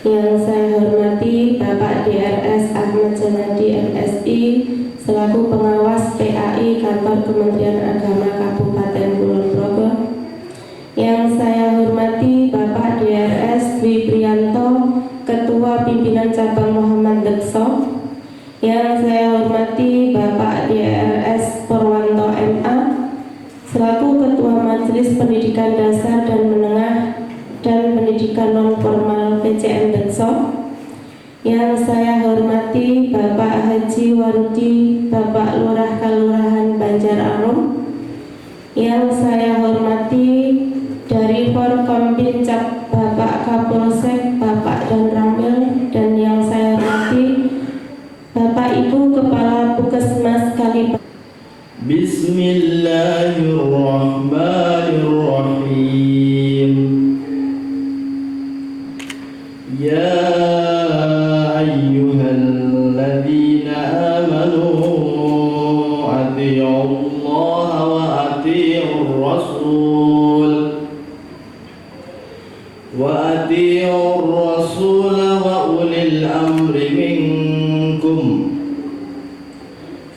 Yang saya hormati Bapak DRS Ahmad Janadi MSI selaku pengawas PAI Kantor Kementerian Agama Kabupaten Kulon Progo. Yang saya hormati Bapak DRS Dwi Priyanto, Ketua Pimpinan Cabang Muhammad Dekso. Yang saya hormati Bapak DRS Purwanto MA selaku Ketua Majelis Pendidikan Dasar dan Menengah dan Pendidikan Non-Formal PCN Dekso. Yang saya hormati Bapak Haji Warudi, Bapak Lurah Kelurahan Banjar Arum. Yang saya hormati dari Forkompinjak Bapak Kapolsek, Bapak Dan Ramil, dan yang saya hormati Bapak Ibu Kepala Puskesmas Kalibaru. Bismillahirrahmanirrahim. Ya ayyuhalladzina amanu athi'ullaha wa athi'ur rasul wa ulil amri minkum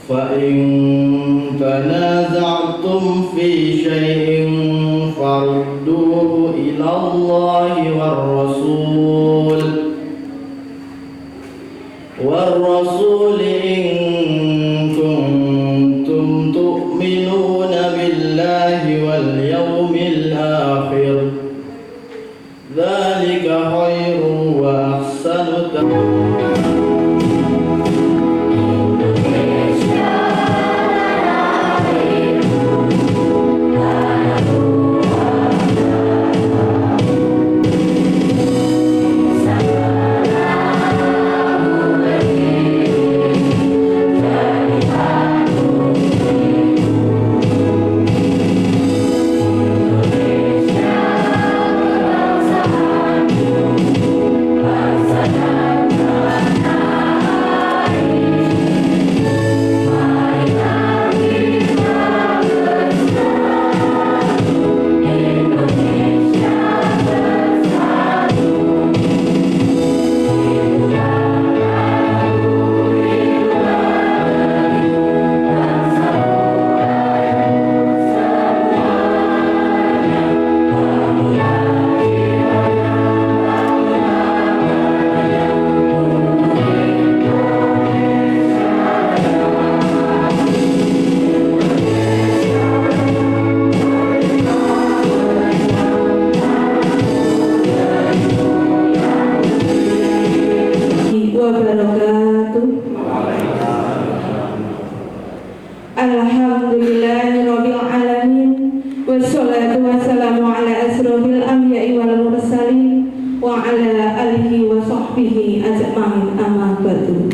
fa in tanaza'tum fi syai'in farudduhu ila Allahi war rasul in kuntum tu'minuna billahi wal yawmil akhir dzalika khairun wa ahsanu ta'wila. Wassalatu wassalamu ala asrofil anbiya'i wal mursalin wa ala alihi wa sahbihi ajma'in, amma ba'du.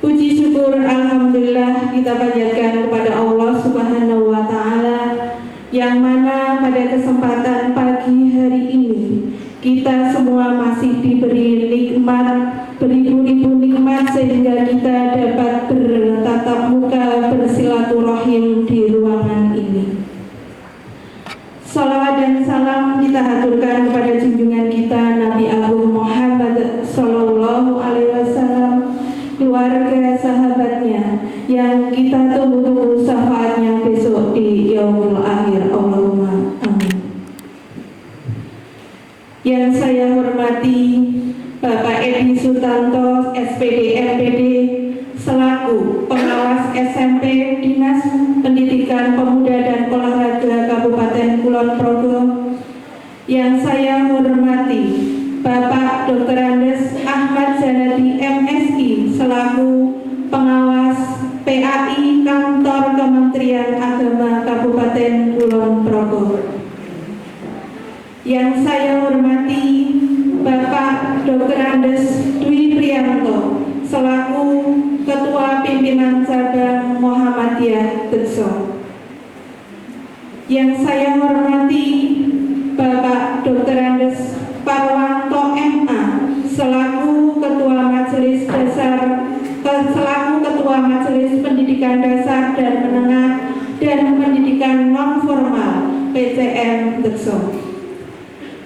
Puji syukur alhamdulillah kita panjatkan kepada Allah Subhanahu wa taala yang mana pada kesempatan pagi hari ini kita semua masih diberi nikmat, beribu-ribu nikmat sehingga kita dapat bertatap muka bersilaturahim di ruangan ini. Salawat dan salam kita haturkan kepada junjungan kita Nabi Agung Muhammad Sallallahu Alaihi Wasallam, keluarga sahabatnya yang kita tunggu-tunggu syafaatnya besok di yaumul akhir. Allahumma amin. Yang saya hormati Bapak Edi Sutanto, SPD MPD, selaku pengawas SMP Dinas Pendidikan Pemuda dan Olahraga Kabupaten Kulon Progo. Yang saya hormati Bapak Dr. Andes Ahmad Janadi MSI selaku pengawas PAI Kantor Kementerian Agama Kabupaten Kulon Progo. Yang saya hormati Bapak Dr. Andes Dwi Priyanto selaku Ketua Pimpinan Cabang Muhammadiyah Dekso. Yang saya hormati Bapak Dr. Andes Purwanto MA selaku Ketua Majelis Pendidikan Dasar dan Menengah dan Pendidikan Non-Formal PCN Dekso.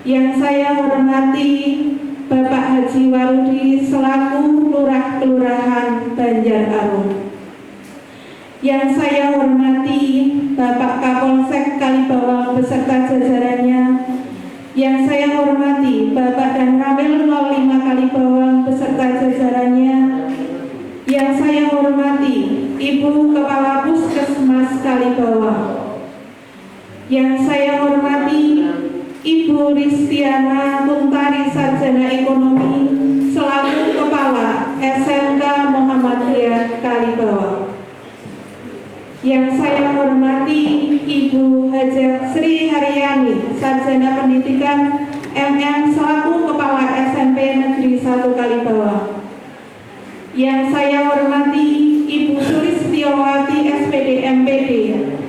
Yang saya hormati Bapak Haji Warudi selaku Lurah Kelurahan Banjar Arum. Yang saya hormati Bapak Kapolsek Kalibawang beserta jajarannya. Yang saya hormati Bapak dan Ramil 05 Kalibawang beserta jajarannya. Yang saya hormati Ibu Kepala Puskesmas Kalibawang. Yang saya hormati Ibu Ristiana Tuntari Sarjana Ekonomi selaku Kepala SMK Muhammadiyah Kalibawang. Yang saya hormati Ibu Hajah Sri Haryani Sarjana Pendidikan MM selaku Kepala SMP Negeri 1 Kalibawang. Yang saya hormati Ibu Sulistiowati SPD MPD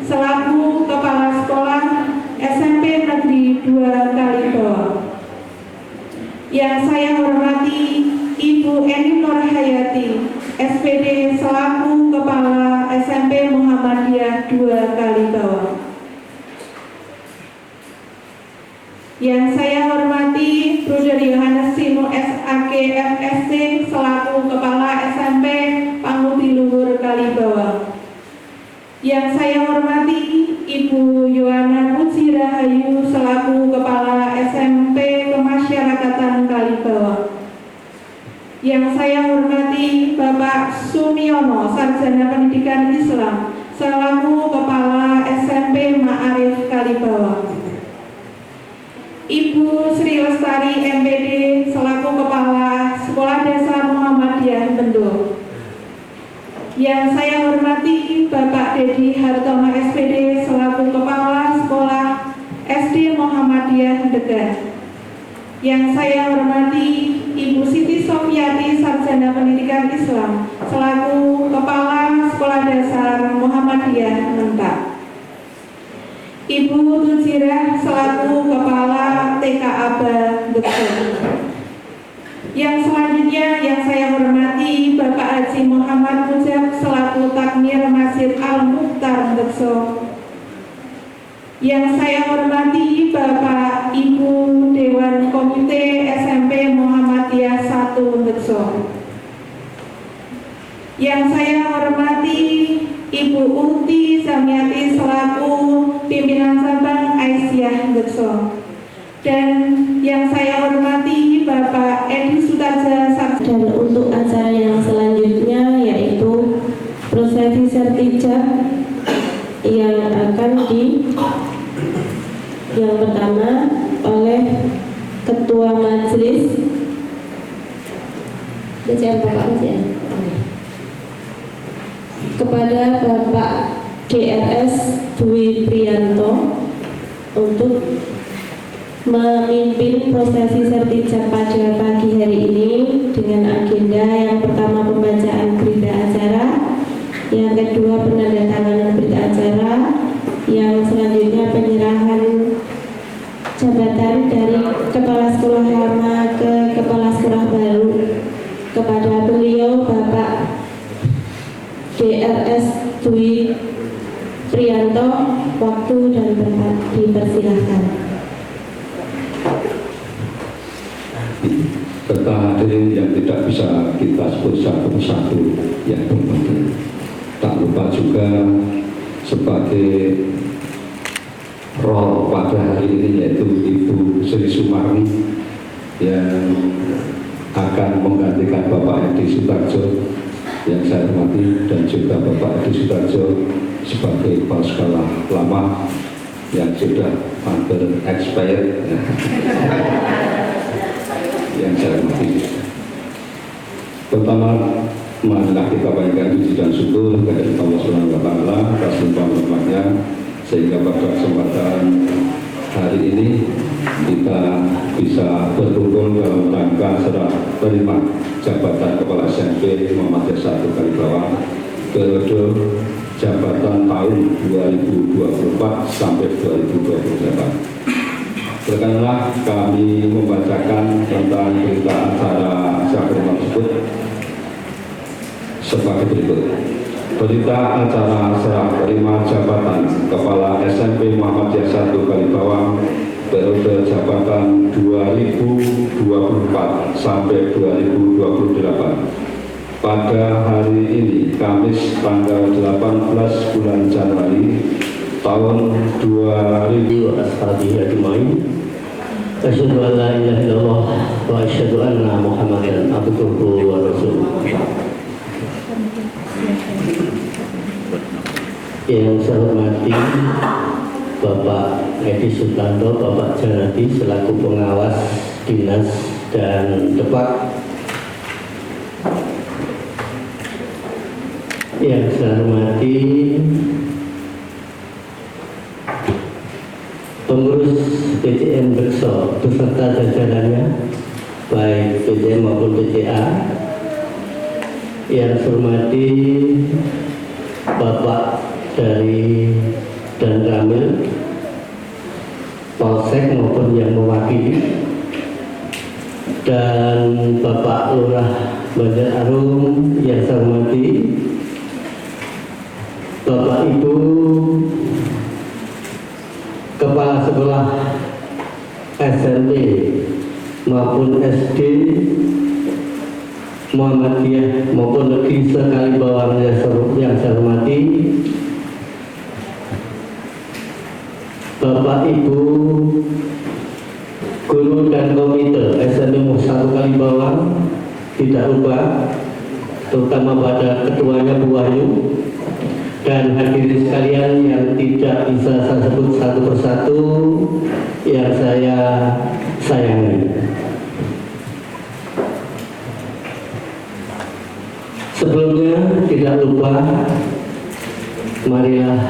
selaku Kepala Sekolah SMP Negeri 2 Kalibawang. Yang saya hormati Ibu Eni Nurhayati SPD selaku Kepala SMP Muhammadiyah 2 Kalibawang. Yang saya hormati Bruder Yohanes Simo SAK FSC selaku Kepala SMP Pangudi Luhur Kalibawang. Yang saya hormati Ibu Yohana Puji Rahayu selaku Kepala SMP Kemasyarakatan Kalibawang. Yang saya hormati Bapak Sumiono Sarjana Pendidikan Islam selaku Kepala SMP Ma'arif Kalibawang. Ibu Sri Lestari MPD selaku Kepala Sekolah Dasar Muhammadiyah Bendo. Yang saya hormati Bapak Dedi Hartono SPD selaku Kepala Sekolah SD Muhammadiyah Degan. Yang saya hormati Ibu Siti Sofiati Sarjana Pendidikan Islam selaku Kepala Sekolah Dasar Muhammadiyah Mentak. Ibu Tujirah selaku Kepala TK Aba Bekso. Yang selanjutnya yang saya hormati Bapak Haji Muhammad Mujab selaku Takmir Masjid Al-Mukhtar Bekso. Yang saya hormati Bapak Ibu Dewan Komite SMP Muhammadiyah 1 Bekso. Yang saya hormati Ibu Unti Zamiati selaku pimpinan cabang Aisyah Bekso. Dan yang saya hormati Bapak Edi Sutarja. Dan untuk acara yang selanjutnya yaitu prosesi sertijab yang akan yang pertama oleh Ketua Majelis kepada Bapak DRS Dwi Prianto untuk memimpin prosesi sertijab pada pagi hari ini dengan agenda yang pertama pembacaan berita acara, yang kedua penandatanganan berita acara, yang selanjutnya penyerahan jabatan dari Kepala Sekolah Lama ke Kepala Sekolah Baru kepada beliau Bapak DRS Dwi Prianto. Waktu dan tempat dipersilahkan. Serta hadirin yang tidak bisa kita sebut satu persatu yang berpenting. Tak lupa juga sebagai role pada hari ini yaitu Ibu Sri Sumarni yang akan menggantikan Bapak Edi Sutarjo yang saya hormati, dan juga Bapak Edi Sutarjo sebagai kepala sekolah lama yang sudah hampir expired yang saya hormati. Pertama, marilah kita panjatkan puji dan syukur kepada Allah Subhanahu wa Ta'ala atas limpahan rahmatnya, sehingga pada kesempatan hari ini kita bisa berkumpul dalam rangka serah terima jabatan Kepala SMP Muhammadiyah 1 Kalibawang periode jabatan tahun 2024 sampai 2028. Berkenanlah kami membacakan tentang berita acara sakral tersebut sebagai berikut. Berita acara serah terima jabatan Kepala SMP Muhammadiyah 1 Kalibawang periode jabatan 2024 2024 sampai 2028. Pada hari ini, Kamis tanggal 18 bulan Januari tahun 2000. Ashabihi ajma'in. Asyhadu an la ilaha illallah wa asyhadu anna Muhammadan abduhu wa rasuluh. Yang saya hormati Bapak Edi Sutanto, Bapak Janadi selaku pengawas dinas dan Depak. Yang saya hormati pengurus PCM Bekso beserta jajarannya, baik PCM maupun PCA. Yang saya hormati Bapak dari Dan Ramil, Polsek maupun yang mewakili, dan Bapak Lurah Bandar Arum yang saya hormati, Bapak Ibu Kepala Sekolah SMP maupun SD Muhammadiyah maupun negeri sekali bawang yang saya hormati, Bapak Ibu Guru dan Komite SMP 1 Kalibawang, tidak lupa terutama pada ketuanya Bu Wahyu, dan hadirin sekalian yang tidak bisa saya sebut satu persatu yang saya sayangi. Sebelumnya tidak lupa, marilah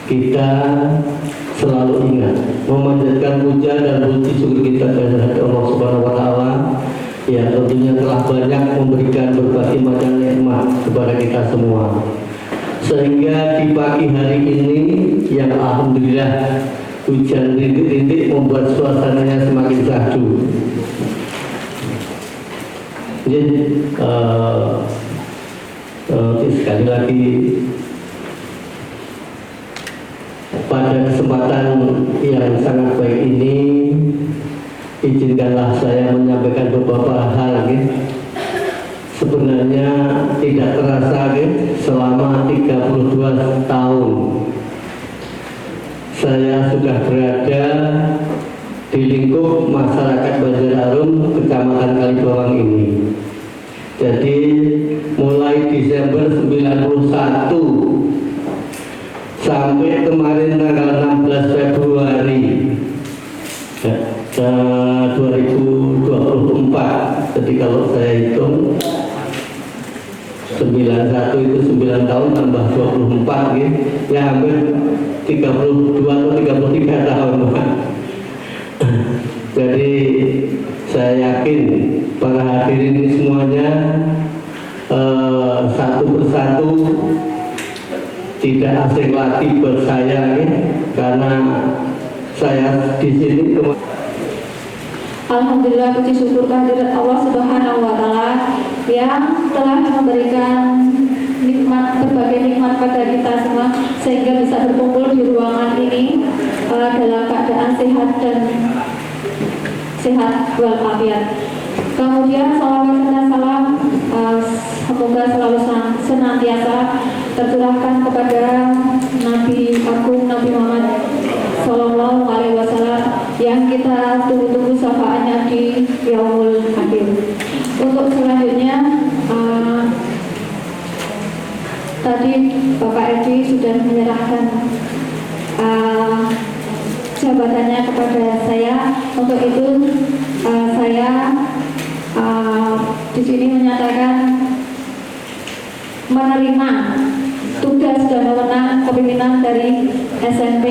kita selalu ingat memanjatkan puja dan puji syukur kita kepada Allah Subhanahu wa Ta'ala yang tentunya telah banyak memberikan berbagai macam nikmat kepada kita semua. Sehingga di pagi hari ini yang alhamdulillah hujan rintik-rintik membuat suasananya semakin syahdu. Jadi sekali lagi pada kesempatan yang sangat baik ini, izinkanlah saya menyampaikan beberapa hal sebenarnya tidak terasa selama 32 tahun saya sudah berada di lingkup masyarakat Bandar Arum, Kecamatan Kalibawang ini. Jadi mulai Desember 91 sampai kemarin tanggal 16 Februari 2024. Jadi kalau saya hitung 91 itu 9 tahun tambah 24 ya hampir 32 atau 33 tahun. Jadi saya yakin para hadirin semuanya satu persatu tidak asing lagi buat saya karena saya di sini. Alhamdulillah, puji syukur kehadirat Allah Subhanahu wa Ta'ala yang telah memberikan berbagai nikmat pada kita semua sehingga bisa berkumpul di ruangan ini dalam keadaan sehat walafiat. Kemudian salawat dan salam semoga selalu senantiasa tercurahkan kepada Nabi Agung Nabi Muhammad Sallallahu Alaihi Wasallam yang kita tunggu-tunggu syafaatnya di Yaumul Akhir. Untuk selanjutnya tadi Bapak Edi sudah menyerahkan jabatannya kepada saya. Untuk itu saya di sini menyatakan menerima tugas dan wewenang kepemimpinan dari SMP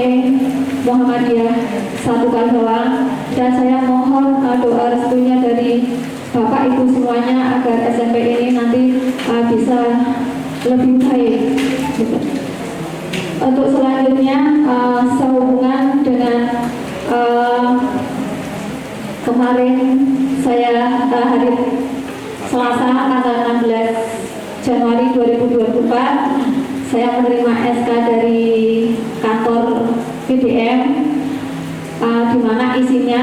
Muhammadiyah 1 Kalibawang, dan saya mohon doa restunya dari Bapak Ibu semuanya agar SMP ini nanti bisa lebih baik. Untuk selanjutnya sehubungan dengan kemarin saya hari Selasa tanggal 16 Januari 2024 saya menerima SK dari kantor PDM di mana isinya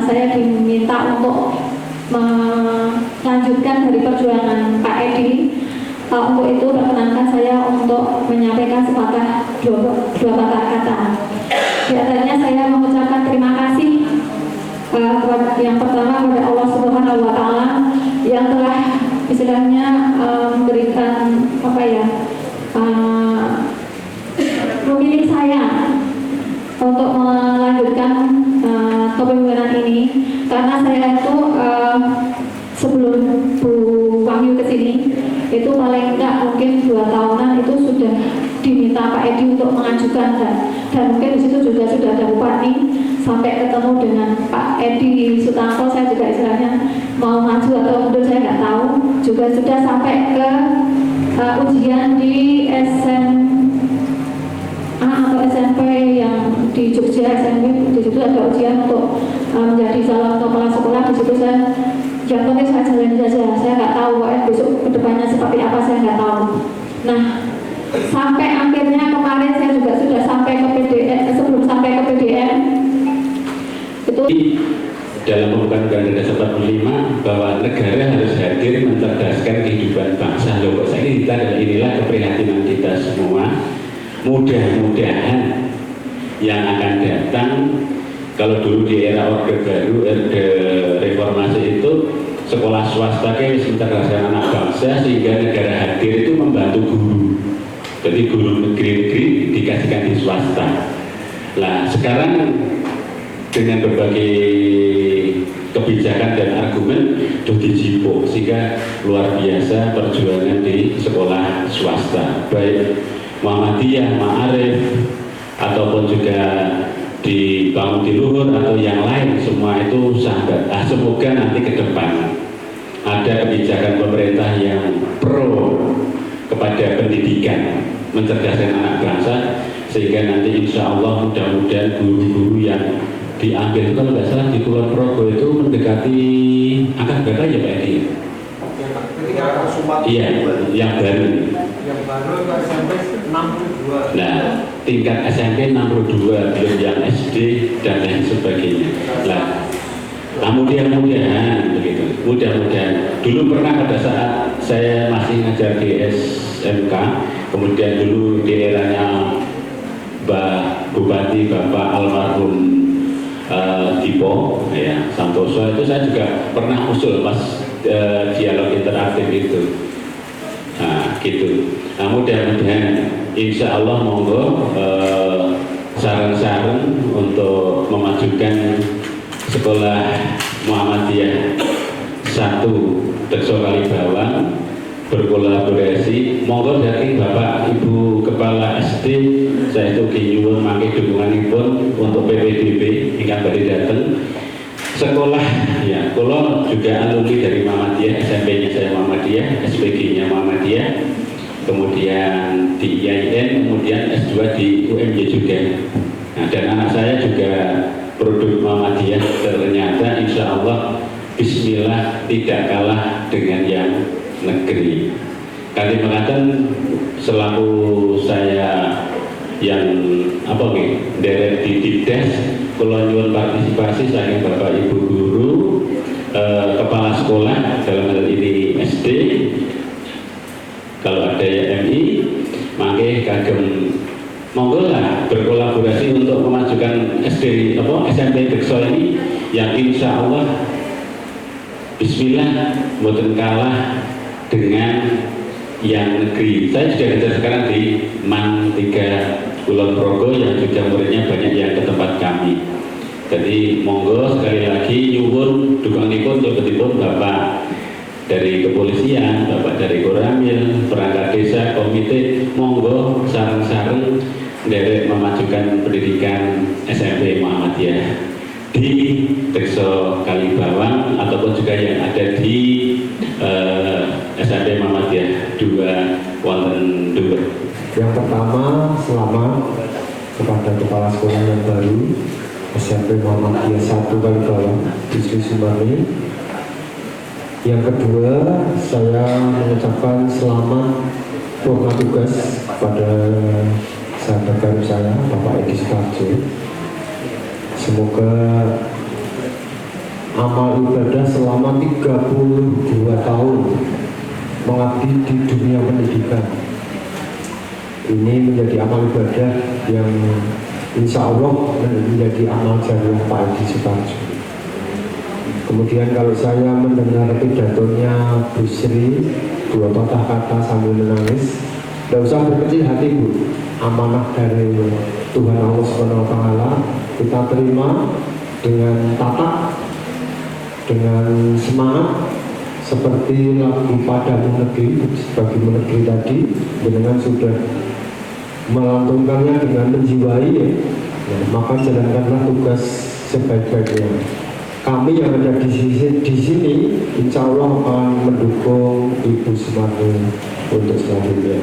saya diminta untuk melanjutkan dari perjuangan Pak Edi. Untuk itu perkenankan saya untuk menyampaikan sepatah dua patah kata. Di antaranya saya mengucapkan terima kasih yang pertama kepada Allah Subhanahu wa Ta'ala yang telah istilahnya memberikan memilih saya untuk melanjutkan kepemimpinan ini, karena saya itu sebelum Bu Wahyu kesini itu paling enggak mungkin 2 tahunan itu sudah diminta Pak Edi untuk mengajukan dan mungkin di situ juga sudah ada bupati, sampai ketemu dengan Pak Edi Sutanto saya juga istilahnya mau maju atau mundur saya nggak tahu, juga sudah sampai ke ujian di SMA atau SMP yang di Jogja, SMP di situ ada ujian untuk menjadi calon kepala sekolah. Di situ saya yang penting saya jalani saja, saya nggak tahu besok kedepannya seperti apa, saya nggak tahu. Nah, sampai akhirnya kemarin saya juga sudah sampai ke PDN, sebelum sampai ke PDN itu dalam pembukaan Undang-Undang Dasar 45 bahwa negara harus hadir mencerdaskan kehidupan bangsa. Loh, kok inilah keprihatinan kita semua. Mudah-mudahan yang akan datang, kalau dulu di era Orde Baru, Orde Reformasi itu sekolah swasta kayak mencerdaskan anak bangsa sehingga negara hadir itu membantu guru. Jadi guru negeri-negeri dikasihkan di swasta. Nah, sekarang dengan berbagai kebijakan dan argumen sudah dijipuk sehingga luar biasa perjuangan di sekolah swasta, baik Muhammadiyah, Ma'arif ataupun juga di Bangun di Luhur atau yang lain, semua itu sahabat. Semoga nanti ke depan ada kebijakan pemerintah yang pro kepada pendidikan, mencerdaskan anak bangsa, sehingga nanti insya Allah mudah-mudahan guru-guru yang diambil, kalau nggak salah di Kulon Progo itu mendekati angka berapa ya Pak Edi? Iya, yang baru. Yang baru SMP 62. Nah, tingkat SMP 62, belum yang SD dan lain sebagainya. Nah, mudah-mudahan begitu. Mudah-mudahan. Dulu pernah pada saat saya masih ngajar di SMK, kemudian dulu di eranya Mbak Bupati Bapak almarhum Dipo, ya, Santoso, itu saya juga pernah usul pas dialog interaktif itu. Nah, gitu. Nah, mudah-mudahan insya Allah monggo saran-saran untuk memajukan sekolah Muhammadiyah 1 Dekso Kalibawang berkolaborasi. Monggo dari Bapak Ibu Kepala SD saya itu nyuwun mangke dukunganipun untuk PPDB ingkang badhe dateng sekolah ya. Kalau juga alumni dari Muhammadiyah, SMP-nya saya Muhammadiyah, SPG-nya Muhammadiyah, kemudian di IAIN, kemudian S2 di UMY juga. Nah, dan anak saya juga produk Muhammadiyah, ternyata insya Allah Bismillah tidak kalah dengan yang negeri. Kali mengatakan selaku saya yang deret di Dibdes, kalau nyuwun partisipasi saking Bapak Ibu guru, kepala sekolah dalam hal ini SD, kalau ada yang MI, mangke kagem monggo lah berkolaborasi untuk memajukan SD SMP Dekso ini yang insya Allah Bismillah mboten kalah dengan yang negeri. Saya sudah ngajar sekarang di MAN 3 Kulon Progo yang juga muridnya banyak yang ke tempat kami. Jadi monggo sekali lagi nyuwun dukunganipun coba-coba Bapak dari kepolisian, Bapak dari Koramil, perangkat desa, komite, monggo saran-saran dari memajukan pendidikan SMP Muhammadiyah di Dekso Kalibawang ataupun juga yang ada di SMP Muhammadiyah 2 wonten Duwer. Yang pertama, selamat kepada kepala sekolah yang baru SMP Muhammadiyah 1 Kalibawang di Sumarni. Yang kedua, saya mengucapkan selamat purna tugas kepada sahabat baru saya, Bapak Edi Sutarjo. Semoga amal ibadah selama 32 tahun mengabdi di dunia pendidikan ini menjadi amal ibadah yang insya Allah menjadi amal jariah Pak Edi Suparjo. Kemudian kalau saya mendengar pidatonya Bu Sri, 2 patah kata sambil menangis, tidak usah berkecil hati Bu, amanah dari Tuhan Allah Subhanahu wa Ta'ala kita terima dengan tatak, dengan semangat, seperti lagu Padamu Negeri bagi negeri tadi, dengan sudah melantunkannya dengan menjiwai ya, maka jalankanlah tugas sebaik-baiknya. Kami yang ada di sini insya Allah akan mendukung Ibu Sumarni untuk selanjutnya.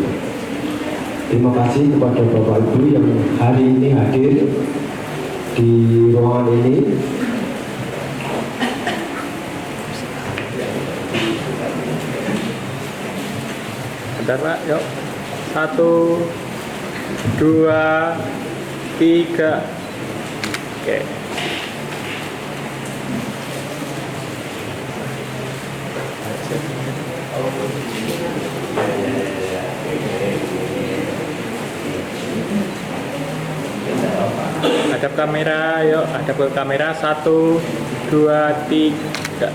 Terima kasih kepada Bapak Ibu yang hari ini hadir di ruangan ini. Bentar Pak, yuk 1, 2, 3. Oke. Hadap kamera, yuk hadap ke kamera 1, 2, 3.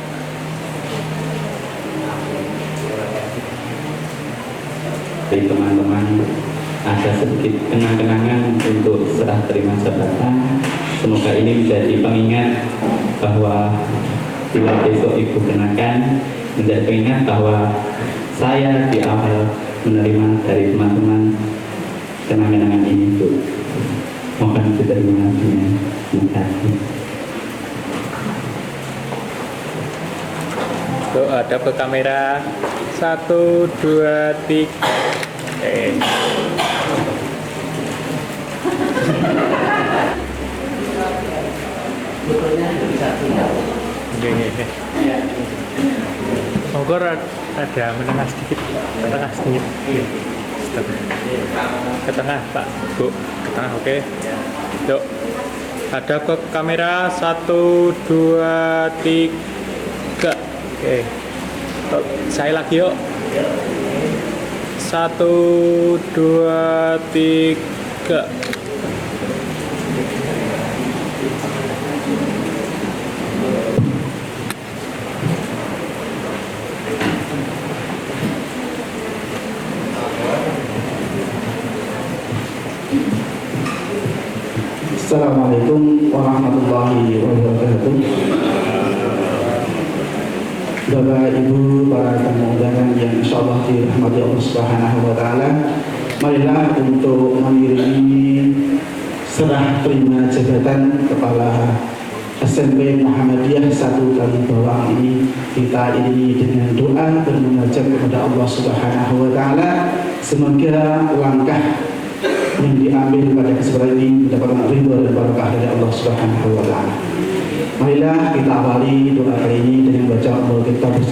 Dari teman-teman ada sedikit kenang-kenangan untuk serah terima jabatan. Semoga ini menjadi pengingat bahwa bila besok Ibu kenakan, menjadi pengingat bahwa saya di awal menerima dari teman-teman kenang-kenangan ini Bu. Mohon diterima dengan hati. Tuh hadap ke kamera 1, 2, 3. Oke. Oke. Monggo ada menengah sedikit. Stop. Ke tengah Pak, Bu. Ke tengah, oke. Yuk. Hadap ke kamera 1, 2, 3. Oke. Saya lagi yuk. 1, 2, 3. Assalamualaikum warahmatullahi wabarakatuh. Bapak Ibu para tamu undangan yang insyaallah dirahmati Allah Subhanahu wa Ta'ala, marilah untuk mengiringi serah terima jabatan Kepala SMP Muhammadiyah 1 Kali Bawang ini kita iringi dengan doa dan mengajak kepada Allah Subhanahu wa Ta'ala, semoga langkah yang diambil pada kesempatan ini mendapatkan ridho dan barakah dari Allah Subhanahu wa Ta'ala. Marilah kita awali doa kali ini dengan baca Al-Kitab bersama.